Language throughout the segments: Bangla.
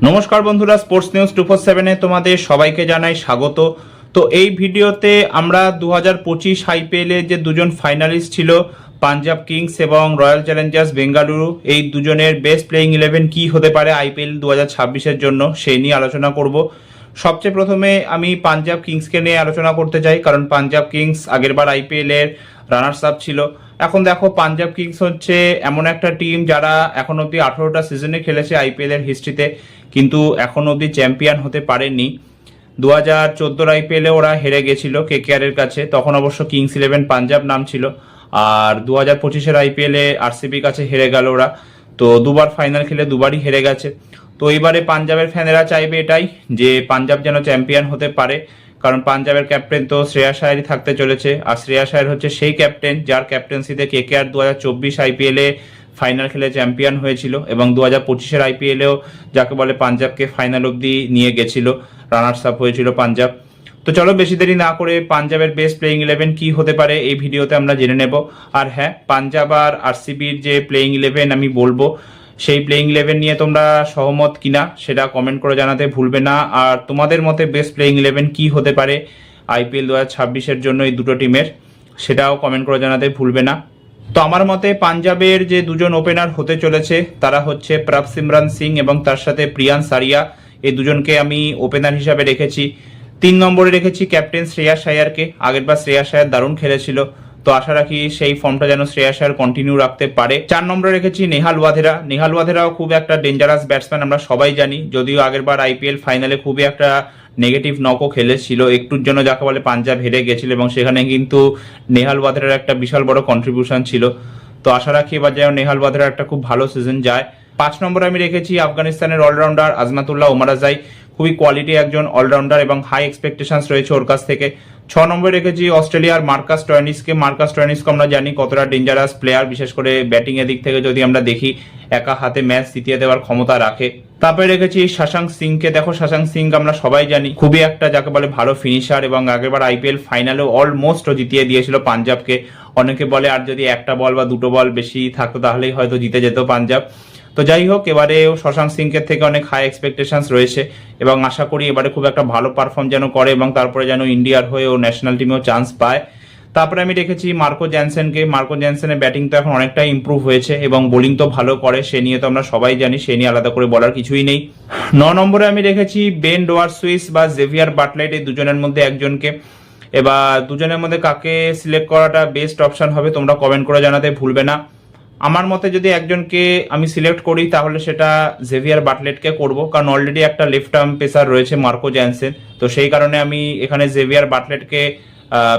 নমস্কার বন্ধুরা, স্পোর্টস নিউজ 247-এ তোমাদের সবাইকে জানাই স্বাগত। তো এই ভিডিওতে আমরা 2025 আইপিএলের যে দুজন ফাইনালিস্ট ছিল, পাঞ্জাব কিংস এবং রয়্যাল চ্যালেঞ্জার্স বেঙ্গালুরু, এই দুজনের বেস্ট প্লেইং 11 কি হতে পারে আইপিএল 2026-এর জন্য, সেই নিয়ে আলোচনা করব। সবচেয়ে প্রথমে আমি পাঞ্জাব কিংসকে নিয়ে আলোচনা করতে চাই, কারণ পাঞ্জাব কিংস আগেরবার আইপিএলের রানার্স আপ ছিল। এখন দেখো, পাঞ্জাব কিংস হচ্ছে এমন একটা টিম যারা এখন অব্দি 18টা সিজনে খেলেছে আইপিএলের হিস্ট্রিতে, কিন্তু এখন অবধি চ্যাম্পিয়ন হতে পারেনি। 2014 আইপিএলে ওরা হেরে গেছিল কেকেআরের কাছে, তখন অবশ্য কিংস 11 পাঞ্জাব নাম ছিল। আর 2025-এর আইপিএলে আরসিবির কাছে হেরে গেল ওরা। তো দুবার ফাইনাল খেলে দুবারই হেরে গেছে। তো এইবারে পাঞ্জাবের ফ্যানেরা চাইবে এটাই, যে পাঞ্জাব যেন চ্যাম্পিয়ন হতে পারে, কারণ পাঞ্জাবের ক্যাপ্টেন তো শ্রেয়াস আয়ারই থাকতে চলেছে। আর শ্রেয়াস আয়ার হচ্ছে সেই ক্যাপ্টেন যার ক্যাপ্টেন্সিতে কেকেআর 2024 আইপিএলে ফাইনাল খেলে চ্যাম্পিয়ন হয়েছিল, এবং 2025-এর আইপিএলেও যাকে বলে পাঞ্জাবকে ফাইনাল অবধি নিয়ে গেছিল, রানার্স আপ হয়েছিল পাঞ্জাব। তো চলো বেশি দেরি না করে পাঞ্জাবের বেস্ট প্লেইং 11 কি হতে পারে এই ভিডিওতে আমরা জেনে নেব। আর হ্যাঁ, পাঞ্জাব আর আরসিবির যে প্লেইং 11 আমি বলবো, সেই প্লেইং 11 নিয়ে তোমরা সহমত কিনা সেটা কমেন্ট করে জানাতে ভুলবে না। আর তোমাদের মতে বেস্ট প্লেইং 11 কি হতে পারে আইপিএল 2026-এর জন্য এই দুটো টিমের, সেটাও কমেন্ট করে জানাতে ভুলবে না। তো আমার মতে পাঞ্জাবের যে দুজন ওপেনার হতে চলেছে তারা হচ্ছে প্রভসিমরন সিং এবং তার সাথে প্রিয়ান সারিয়া, এই দুজনকে আমি ওপেনার হিসাবে রেখেছি। 3 নম্বরে রেখেছি ক্যাপ্টেন শ্রেয়াস আয়ারকে। আগেরবার শ্রেয়াস আয়ার দারুণ খেলেছিল, তো আশা রাখি সেই ফর্মটা যেন শ্রেয়াস আয়ার কন্টিনিউ রাখতে পারে। 4 নম্বরে রেখেছি নেহাল ওয়াধেরা। নেহাল ওয়াধেরাও খুব একটা ডেঞ্জারাস ব্যাটসম্যান, আমরা সবাই জানি। যদিও আগেরবার আইপিএল ফাইনালে খুবই একটা নেগেটিভ নকও খেলেছিল, একটুর জন্য যাকে বলে পাঞ্জাব হেরে গেছিল, এবং সেখানে কিন্তু নেহাল ওয়াধেরার একটা বিশাল বড় কন্ট্রিবিউশন ছিল। তো আশা রাখি এবার যেন নেহাল ওয়াধেরার একটা খুব ভালো সিজন যায়। 5 নম্বরে আমি রেখেছি আফগানিস্তানের অলরাউন্ডার আজমাতুল্লাহ ওমারাজাই। খুবই কোয়ালিটি একজন অলরাউন্ডার এবং হাই এক্সপেকটেশনস রয়েছে ওর কাছ থেকে। 6 নম্বরে রেখেছি অস্ট্রেলিয়ার মার্কাস স্টয়নিসকে। মার্কাস স্টয়নিসকে আমরা জানি কতটা ডেঞ্জারাস প্লেয়ার, বিশেষ করে ব্যাটিং এর দিক থেকে যদি আমরা দেখি, একা হাতে ম্যাচ জিতিয়ে দেওয়ার ক্ষমতা রাখে। তারপরে রেখেছি শশাঙ্ক সিংকে। দেখো, শশাঙ্ক সিং আমরা সবাই জানি খুবই একটা যাকে বলে ভালো ফিনিশার, এবং আগেরবার আইপিএল ফাইনালেও অলমোস্ট জিতিয়ে দিয়েছিল পাঞ্জাবকে। অনেকে বলে আর যদি একটা বল বা দুটো বল বেশি থাকতো তাহলেই হয়তো জিতে যেত পাঞ্জাব। তো যাই হোক, এবারেও শশাঙ্ক সিংকের থেকে অনেক হাই এক্সপেকটেশনস রয়েছে, এবং আশা করি এবারে খুব একটা ভালো পারফর্ম যেন করে, এবং তারপরে যেন ইন্ডিয়ার হয়ে ও ন্যাশনাল টিমেও চান্স পায়। তারপরে আমি রেখেছি মার্কো জ্যানসেনকে। মার্কো জ্যানসেনের ব্যাটিং তো এখন অনেকটাই ইম্প্রুভ হয়েছে, এবং বোলিং তো ভালো করে, সে নিয়ে তো আমরা সবাই জানি, সে নিয়ে আলাদা করে বলার কিছুই নেই। 9 নম্বরে আমি রেখেছি বেন ডোয়ার সুইস বা জেভিয়ার বাটলেট, এই দুজনের মধ্যে একজনকে। এবার দুজনের মধ্যে কাকে সিলেক্ট করাটা বেস্ট অপশন হবে তোমরা কমেন্ট করে জানাতে ভুলবে না। আমার মতে যদি একজনকে আমি সিলেক্ট করি তাহলে সেটা জেভিয়ার বাটলেটকে করব, কারণ অলরেডি একটা লেফট আর্ম পেসার রয়েছে মার্কো জ্যানসেন, তো সেই কারণে আমি এখানে জেভিয়ার বাটলেটকে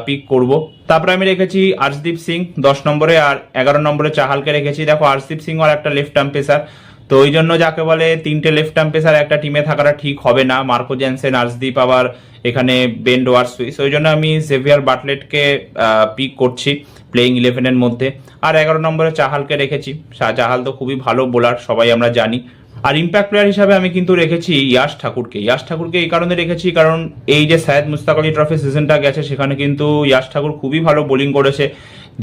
পিক করব। তারপরে আমি রেখেছি আর্শদীপ সিং 10 নম্বরে, আর 11 নম্বরে চাহালকে রেখেছি। দেখো, আর্শদীপ সিং আর একটা লেফট আর্ম পেসার, তো ওই জন্য যাকে বলে 3টে লেফট আর্ম পেসার একটা টিমে থাকাটা ঠিক হবে না। মার্কো জ্যানসেন, আর্শদীপ, আবার এখানে বেন ডোয়ার সুইস, ওই জন্য আমি জেভিয়ার বাটলেটকে পিক করছি প্লেইং 11-এর মধ্যে। আর 11 নম্বরে চাহালকে রেখেছি। চাহাল তো খুবই ভালো বোলার, সবাই আমরা জানি। আর ইম্প্যাক্ট প্লেয়ার হিসাবে আমি কিন্তু রেখেছি ইয়াশ ঠাকুরকে। ইয়াশ ঠাকুরকে এই কারণে রেখেছি, কারণ এই যে সৈয়দ মুশতাক আলী ট্রফি সিজনটা গেছে সেখানে কিন্তু ইয়াশ ঠাকুর খুবই ভালো বোলিং করেছে।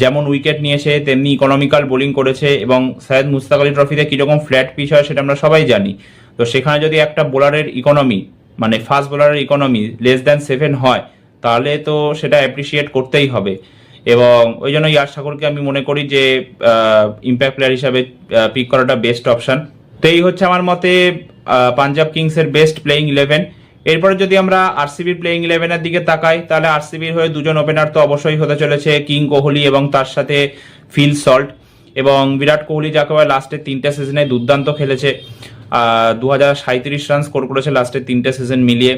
যেমন উইকেট নিয়েছে তেমনি ইকোনমিক্যাল বোলিং করেছে, এবং সৈয়দ মুশতাক আলী ট্রফিতে কিরকম ফ্ল্যাট পিচ হয় সেটা আমরা সবাই জানি। তো সেখানে যদি একটা বোলারের ইকোনমি, মানে ফাস্ট বোলারের ইকোনমি লেস দ্যান 7 হয়, তাহলে তো সেটা অ্যাপ্রিসিয়েট করতেই হবে। এবং ওই জন্য ইয়াশ ঠাকুরকে আমি মনে করি যে ইম্প্যাক্ট প্লেয়ার হিসাবে পিক করাটা বেস্ট অপশন। তো এই হচ্ছে আমার মতে পাঞ্জাব কিংসের বেস্ট প্লেইং 11। এরপরে যদি আমরা আরসিবির প্লেইং 11-এর দিকে তাকাই, তাহলে আরসিবির হয়ে দুজন ওপেনার তো অবশ্যই হতে চলেছে কিং কোহলি এবং তার সাথে ফিল সল্ট। এবং বিরাট কোহলি যাকে বলে লাস্টের 3টে সিজনে দুর্দান্ত খেলেছে, 2037 রান স্কোর করেছে লাস্টের 3টে সিজন মিলিয়ে,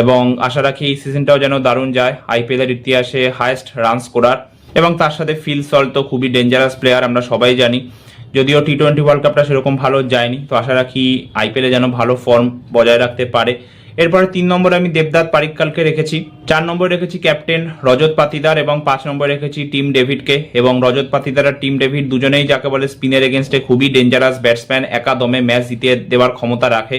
এবং আশা রাখি এই সিজনটাও যেন দারুণ যায়, আইপিএলের ইতিহাসে হাইয়েস্ট রান স্কোরার। এবং তার সাথে ফিল সল্ট তো খুবই ডেঞ্জারাস প্লেয়ার, আমরা সবাই জানি। যদিও টি20 ওয়ার্ল্ড কাপটা সেরকম ভালো যায়নি, তো আশা রাখি আইপিএলে যেন ভালো ফর্ম বজায় রাখতে পারে। এরপরে 3 নম্বরে আমি দেবদাত পারিক্কালকে রেখেছি। 4 নম্বরে রেখেছি ক্যাপ্টেন রজত পাতিদার, এবং 5 নম্বরে রেখেছি টিম ডেভিডকে। এবং রজত পাতিদার আর টিম ডেভিড দুজনেই যাকে বলে স্পিনের এগেনস্টে খুবই ডেঞ্জারাস ব্যাটসম্যান, একা দমে ম্যাচ জিতিয়ে দেওয়ার ক্ষমতা রাখে।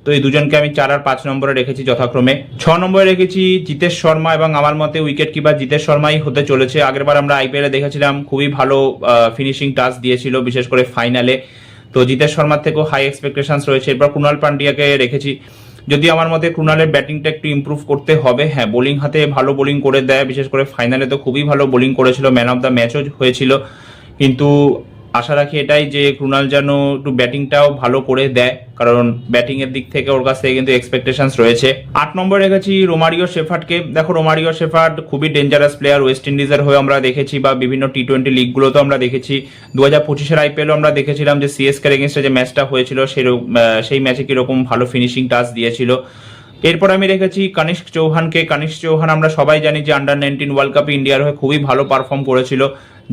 তো এই দুজনকে আমি 4 আর 5 নম্বরে রেখেছি যথাক্রমে। 6 নম্বরে রেখেছি জিতেশ শর্মা, এবং আমার মতে উইকেট কিপার জিতেশ শর্মাই হতে চলেছে। আগেরবার আমরা আইপিএলে দেখেছিলাম খুবই ভালো ফিনিশিং টাচ দিয়েছিল, বিশেষ করে ফাইনালে। তো জিতেশ শর্মার থেকেও হাই এক্সপেকটেশনস রয়েছে। এরপর কুণাল পান্ডিয়াকে রেখেছি, যদি আমার মতে কুণালের ব্যাটিংটা একটু ইমপ্রুভ করতে হবে। হ্যাঁ, বোলিং হাতে ভালো বোলিং করে দেয়, বিশেষ করে ফাইনালে তো খুবই ভালো বোলিং করেছিল, ম্যান অফ দ্য ম্যাচও হয়েছিল। কিন্তু আশা রাখি এটাই যে কুণাল যেন একটু ব্যাটিংটাও ভালো করে দেয়, কারণ ব্যাটিং এর দিক থেকে ওর কাছ থেকে কিন্তু এক্সপেকটেশনস রয়েছে। 8 নম্বরে রেখেছি রোমারিও শেফার্ডকে। দেখো, রোমারিও শেফার্ড খুবই ডেঞ্জারাস প্লেয়ার, ওয়েস্ট ইন্ডিজের হয়ে আমরা দেখেছি বা বিভিন্ন টি-20 লিগগুলোতেও আমরা দেখেছি। 2025-এর আইপিএলও আমরা দেখেছিলাম যে সিএসকে এগেইনস্টে যে ম্যাচটা হয়েছিল সেই ম্যাচে কিরকম ভালো ফিনিশিং টাচ দিয়েছিল। এরপর আমি রেখেছি কনিষ্ক চৌহানকে। কনিষ্ক চৌহান আমরা সবাই জানি যে আন্ডার-19 ওয়ার্ল্ড কাপে ইন্ডিয়ার হয়ে খুবই ভালো পারফর্ম করেছিল,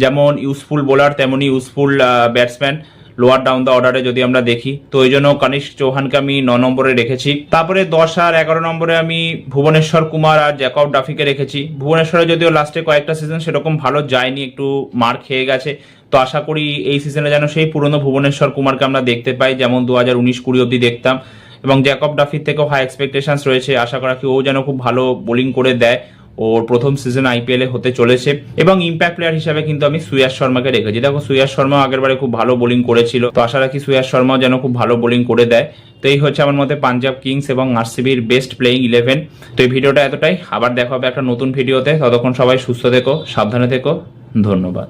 যেমন ইউজফুল বোলার তেমনি useful batsman lower down the অর্ডারে যদি আমরা দেখি। তো ওই জন্য কনিষ্ক চৌহানকে আমি 9 নম্বরে রেখেছি। তারপরে 10 আর 11 নম্বরে আমি ভুবনেশ্বর কুমার আর জ্যাকব ডাফিকে রেখেছি। ভুবনেশ্বরে যদিও লাস্টে কয়েকটা সিজন সেরকম ভালো যায়নি, একটু মার খেয়ে গেছে। তো আশা করি এই সিজনে যেন সেই পুরনো ভুবনেশ্বর কুমারকে আমরা দেখতে পাই, যেমন 2019-20 অব্দি দেখতাম। এবং জ্যাকব ডাফির থেকেও হাই এক্সপেকটেশনস রয়েছে, আশা করা কি ও যেন খুব ভালো বোলিং করে দেয়। ওর প্রথম সিজন আইপিএল এ হতে চলেছে। এবং ইম্প্যাক্ট প্লেয়ার হিসাবে কিন্তু আমি সুয়াস শর্মাকে রেখেছি। দেখো, সুয়াস শর্মা আগের বারে খুব ভালো বোলিং করেছিল, তো আশা রাখি সুয়াস শর্মাও যেন খুব ভালো বোলিং করে দেয়। তো এই হচ্ছে আমার মতে পাঞ্জাব কিংস এবং আরসিবির বেস্ট প্লেইং 11। তো এই ভিডিওটা এতটাই, আবার দেখা হবে একটা নতুন ভিডিওতে। ততক্ষণ সবাই সুস্থ থেকো, সাবধানে থেকো, ধন্যবাদ।